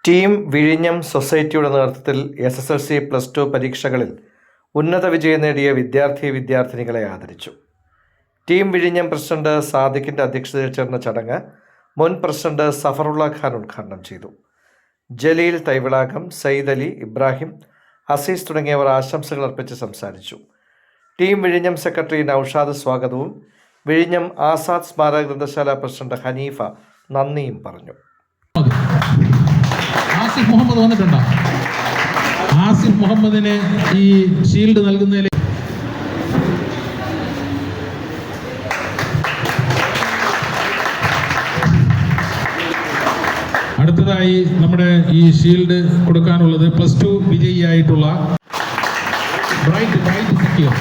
Team വിഴിഞ്ഞം സൊസൈറ്റിയുടെ നേതൃത്വത്തിൽ SSLC +2 പരീക്ഷകളിൽ ഉന്നത വിജയം നേടിയ വിദ്യാർത്ഥിനികളെ ആദരിച്ചു. ടീം വിഴിഞ്ഞം പ്രസിഡന്റ് സാദിഖിന്റെ അധ്യക്ഷതയിൽ ചേർന്ന ചടങ്ങ് മുൻ പ്രസിഡന്റ് സഫറുള്ള ഖാൻ ഉദ്ഘാടനം ചെയ്തു. ജലീൽ തൈവിളാകം, സയ്യിദ് അലി, ഇബ്രാഹിം, അസീസ് തുടങ്ങിയവർ ആശംസകൾ അർപ്പിച്ച് സംസാരിച്ചു. ടീം വിഴിഞ്ഞം സെക്രട്ടറി നൌഷാദ് സ്വാഗതവും വിഴിഞ്ഞം ആസാദ് സ്മാരക ഗ്രന്ഥശാല പ്രസിഡന്റ് ഹനീഫ നന്ദിയും പറഞ്ഞു. ആസിഫ് മുഹമ്മദ് വന്നിട്ടുണ്ടോ? ആസിഫ് മുഹമ്മദിന് ഈ ഷീൽഡ് നൽകുന്നതിൽ അടുത്തതായി നമ്മുടെ ഈ ഷീൽഡ് കൊടുക്കാനുള്ളത് +2 വിജയിയായിട്ടുള്ള ബ്രൈറ്റ് സക്കീർ.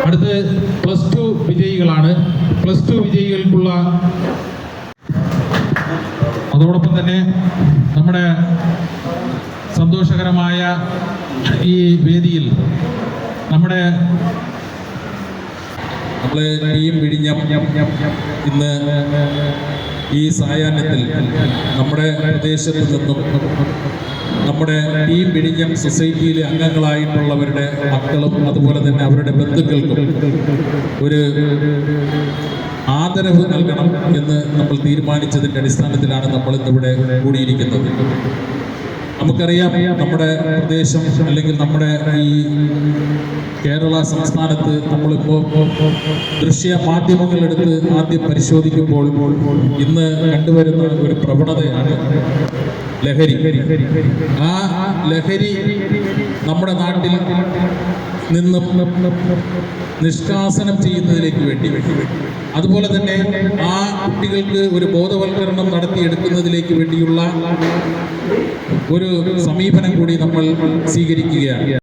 അടുത്ത് +2 വിജയികളാണ്. +2 വിജയികൾക്കുള്ള അതോടൊപ്പം തന്നെ നമ്മുടെ സന്തോഷകരമായ ഈ വേദിയിൽ നമ്മളെ ടീം വിഴിഞ്ഞം ഇന്ന് ഈ സായാഹ്നത്തിൽ നമ്മുടെ പ്രദേശത്ത് നിന്നും നമ്മുടെ ടീം വിഴിഞ്ഞം സൊസൈറ്റിയിലെ അംഗങ്ങളായിട്ടുള്ളവരുടെ മക്കളും അതുപോലെ തന്നെ അവരുടെ ബന്ധുക്കൾക്കും ഒരു ആദരവ് നൽകണം എന്ന് നമ്മൾ തീരുമാനിച്ചതിൻ്റെ അടിസ്ഥാനത്തിലാണ് നമ്മൾ ഇന്നിവിടെ കൂടിയിരിക്കുന്നത്. നമുക്കറിയാം, നമ്മുടെ പ്രദേശം അല്ലെങ്കിൽ നമ്മുടെ ഈ കേരള സംസ്ഥാനത്ത് നമ്മളിപ്പോൾ ദൃശ്യ മാധ്യമങ്ങളെടുത്ത് ആദ്യം പരിശോധിക്കുമ്പോൾ ഇന്ന് കണ്ടുവരുന്ന ഒരു പ്രവണതയാണ് ലഹരി. ആ ലഹരി നമ്മുടെ നാട്ടിൽ നിന്നും നിഷ്കാസനം ചെയ്യുന്നതിലേക്ക് വേണ്ടി, അതുപോലെ തന്നെ ആ കുട്ടികൾക്ക് ഒരു ബോധവൽക്കരണം നടത്തിയെടുക്കുന്നതിലേക്ക് വേണ്ടിയുള്ള ഒരു സമീപനം കൂടി നമ്മൾ സ്വീകരിക്കുകയാണ്.